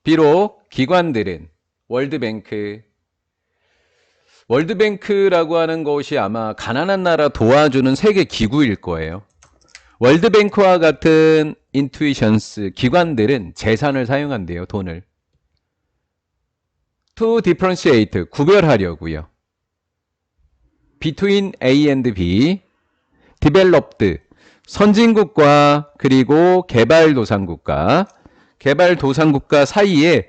비록 기관들은 월드뱅크라고 하는 것이 아마 가난한 나라 도와주는 세계 기구일 거예요. 월드뱅크와 같은 인투이션스 기관들은 재산을 사용한대요. 돈을. To differentiate, 구별하려고요. Between A and B, developed, 선진국과 그리고 개발도상국가 사이에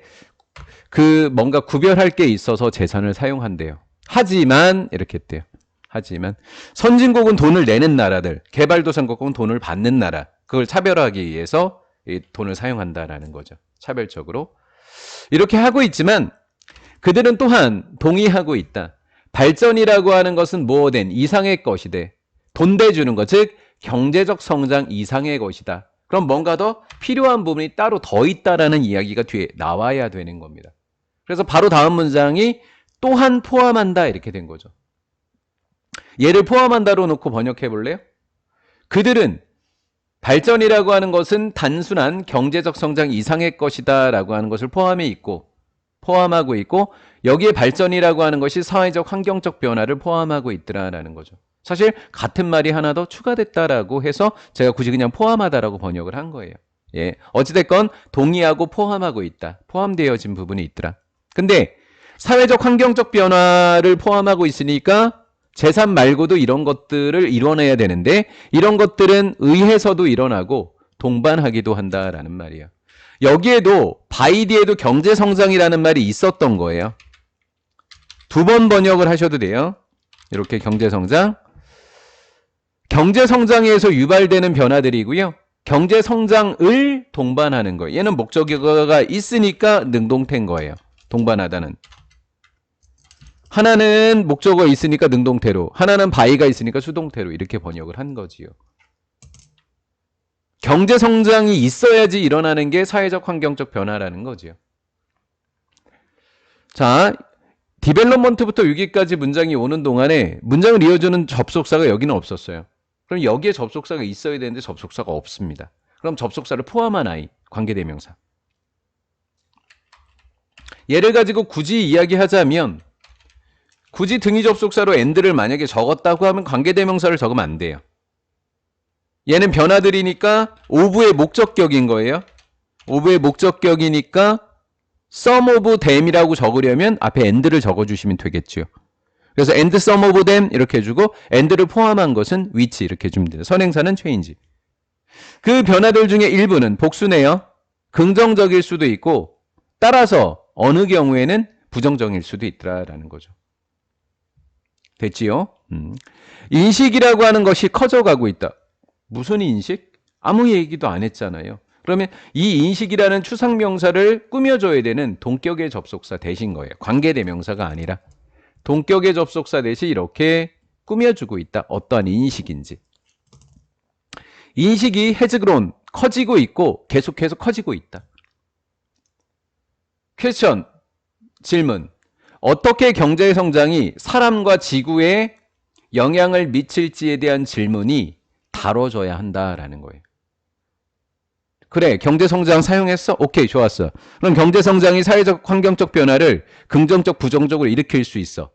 뭔가 구별할 게 있어서 재산을 사용한대요. 하지만 이렇게 했대요. 하지만 선진국은 돈을 내는 나라들, 개발도상국은 돈을 받는 나라, 그걸 차별하기 위해서 이 돈을 사용한다라는 거죠. 차별적으로. 이렇게 하고 있지만 그들은 또한 동의하고 있다. 발전이라고 하는 것은 뭐든 이상의 것이되 돈 대주는 것, 즉 경제적 성장 이상의 것이다. 그럼 뭔가 더 필요한 부분이 따로 더 있다라는 이야기가 뒤에 나와야 되는 겁니다. 그래서 바로 다음 문장이 또한 포함한다 이렇게 된 거죠. 얘를 포함한다로 놓고 번역해 볼래요? 그들은 발전이라고 하는 것은 단순한 경제적 성장 이상의 것이다 라고 하는 것을 포함하고 있고 여기에 발전이라고 하는 것이 사회적 환경적 변화를 포함하고 있더라라는 거죠. 사실 같은 말이 하나 더 추가됐다라고 해서 제가 굳이 그냥 포함하다라고 번역을 한 거예요. 예, 어찌됐건 동의하고 포함하고 있다. 포함되어진 부분이 있더라. 근데 사회적 환경적 변화를 포함하고 있으니까 재산 말고도 이런 것들을 이뤄내야 되는데 이런 것들은 의해서도 일어나고 동반하기도 한다라는 말이에요. 여기에도 by 뒤에도 경제성장이라는 말이 있었던 거예요. 두 번 번역을 하셔도 돼요. 이렇게 경제성장. 경제성장에서 유발되는 변화들이고요. 경제성장을 동반하는 거예요. 얘는 목적어가 있으니까 능동태인 거예요. 동반하다는. 하나는 목적어 있으니까 능동태로, 하나는 by가 있으니까 수동태로 이렇게 번역을 한 거지요. 경제성장이 있어야지 일어나는 게 사회적 환경적 변화라는 거지요. 자, 디벨롭먼트부터 여기까지 문장이 오는 동안에 문장을 이어주는 접속사가 여기는 없었어요. 그럼 여기에 접속사가 있어야 되는데 접속사가 없습니다. 그럼 접속사를 포함한 I, 관계대명사. 얘를 가지고 굳이 이야기하자면 굳이 등위 접속사로 and를 만약에 적었다고 하면 관계대명사를 적으면 안 돼요. 얘는 변화들이니까 of의 목적격인 거예요. of의 목적격이니까 sum of them이라고 적으려면 앞에 and를 적어주시면 되겠죠. 그래서 and sum of them 이렇게 해주고 and를 포함한 것은 which 이렇게 해주면 돼요. 선행사는 change. 그 변화들 중에 일부는 복수네요. 긍정적일 수도 있고 따라서 어느 경우에는 부정적일 수도 있더라라는 거죠. 됐지요? 인식이라고 하는 것이 커져가고 있다. 무슨 인식? 아무 얘기도 안 했잖아요. 그러면 이 인식이라는 추상명사를 꾸며줘야 되는 동격의 접속사 대신 거예요. 관계대명사가 아니라 동격의 접속사 대신 이렇게 꾸며주고 있다. 어떠한 인식인지. 인식이 has grown, 커지고 있고 계속해서 커지고 있다. 퀘스천, 질문. 어떻게 경제성장이 사람과 지구에 영향을 미칠지에 대한 질문이 다뤄져야 한다라는 거예요. 그래, 경제성장 사용했어? 오케이, 좋았어. 그럼 경제성장이 사회적 환경적 변화를 긍정적, 부정적으로 일으킬 수 있어.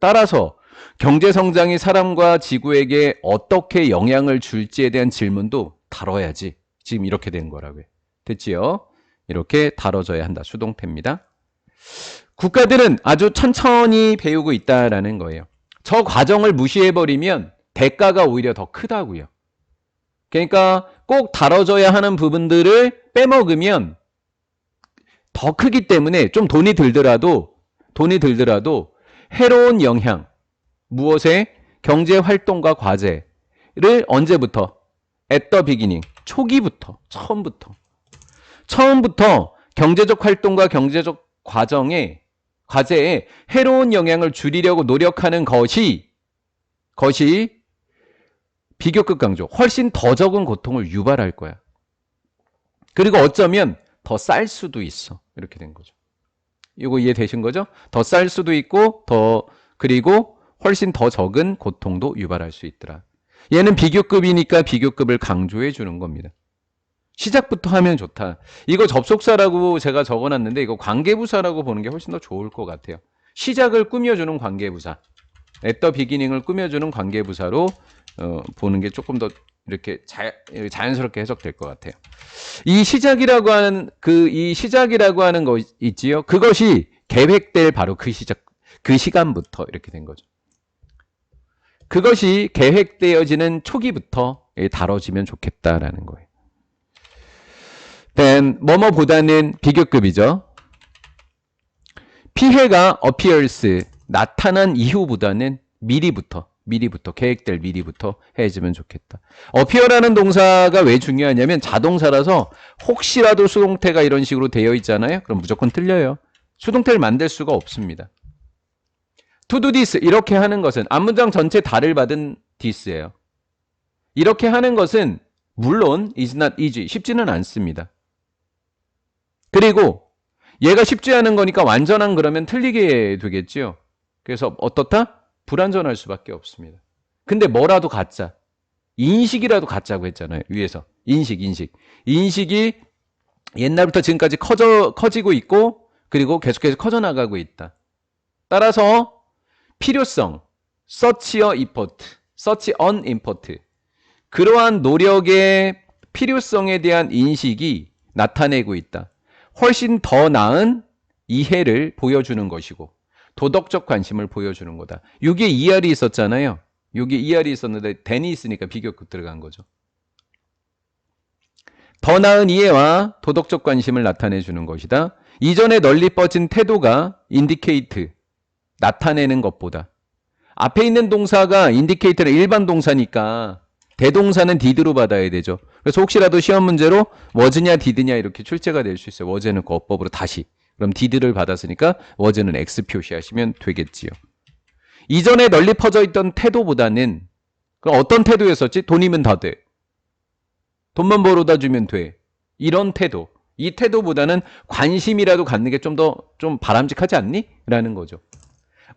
따라서 경제성장이 사람과 지구에게 어떻게 영향을 줄지에 대한 질문도 다뤄야지. 지금 이렇게 된 거라고요. 됐지요? 이렇게 다뤄져야 한다. 수동태입니다. 국가들은 아주 천천히 배우고 있다라는 거예요. 저 과정을 무시해버리면 대가가 오히려 더 크다고요. 그러니까 꼭 다뤄져야 하는 부분들을 빼먹으면 더 크기 때문에 좀 돈이 들더라도 해로운 영향, 무엇에? 경제활동과 과제를 언제부터? at the beginning, 초기부터, 처음부터 경제적 활동과 경제적 과제에 해로운 영향을 줄이려고 노력하는 것이 비교급 강조, 훨씬 더 적은 고통을 유발할 거야. 그리고 어쩌면 더 쌀 수도 있어. 이렇게 된 거죠. 이거 이해되신 거죠? 더 쌀 수도 있고 그리고 훨씬 더 적은 고통도 유발할 수 있더라. 얘는 비교급이니까 비교급을 강조해 주는 겁니다. 시작부터 하면 좋다. 이거 접속사라고 제가 적어놨는데 이거 관계부사라고 보는 게 훨씬 더 좋을 것 같아요. 시작을 꾸며주는 관계부사. at the beginning을 꾸며주는 관계부사로 보는 게 조금 더 이렇게 자연스럽게 해석될 것 같아요. 이 시작이라고 하는 거 있지요. 그것이 계획될 바로 그 시간부터 이렇게 된 거죠. 그것이 계획되어지는 초기부터 다뤄지면 좋겠다라는 거예요. then 뭐뭐보다는 비교급이죠. 피해가 appears 나타난 이후보다는 미리부터 계획될 미리부터 해주면 좋겠다. appear라는 동사가 왜 중요하냐면 자동사라서 혹시라도 수동태가 이런 식으로 되어 있잖아요. 그럼 무조건 틀려요. 수동태를 만들 수가 없습니다. to do this 이렇게 하는 것은 앞문장 전체 다를 받은 this예요. 이렇게 하는 것은 물론 is not easy 쉽지는 않습니다. 그리고 얘가 쉽지 않은 거니까 완전한 그러면 틀리게 되겠지요. 그래서 어떻다? 불완전할 수밖에 없습니다. 근데 뭐라도 갖자. 인식이라도 갖자고 했잖아요. 위에서. 인식이 옛날부터 지금까지 커지고 있고 그리고 계속해서 커져나가고 있다. 따라서 필요성, search on import. 그러한 노력의 필요성에 대한 인식이 나타내고 있다. 훨씬 더 나은 이해를 보여주는 것이고 도덕적 관심을 보여주는 거다. 여기에 ER이 있었잖아요. 여기에 ER이 있었는데 then이 있으니까 비교급 들어간 거죠. 더 나은 이해와 도덕적 관심을 나타내주는 것이다. 이전에 널리 뻗은 태도가 indicate 나타내는 것보다 앞에 있는 동사가 indicate는 일반 동사니까 대동사는 did로 받아야 되죠. 그래서 혹시라도 시험 문제로 was냐 did냐 이렇게 출제가 될 수 있어요. was는 그 어법으로 다시. 그럼 did를 받았으니까 was는 X 표시하시면 되겠지요. 이전에 널리 퍼져 있던 태도보다는 그럼 어떤 태도였었지? 돈이면 다 돼. 돈만 벌어다 주면 돼. 이런 태도. 이 태도보다는 관심이라도 갖는 게 좀 바람직하지 않니? 라는 거죠.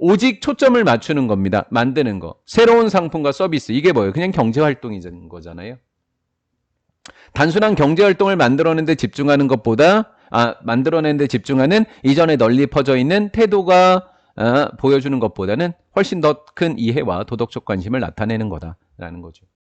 오직 초점을 맞추는 겁니다. 만드는 거. 새로운 상품과 서비스. 이게 뭐예요? 그냥 경제활동인 거잖아요. 단순한 경제활동을 만들어내는데 집중하는 것보다 만들어내는데 집중하는 이전에 널리 퍼져 있는 태도가 보여주는 것보다는 훨씬 더 큰 이해와 도덕적 관심을 나타내는 거다라는 거죠.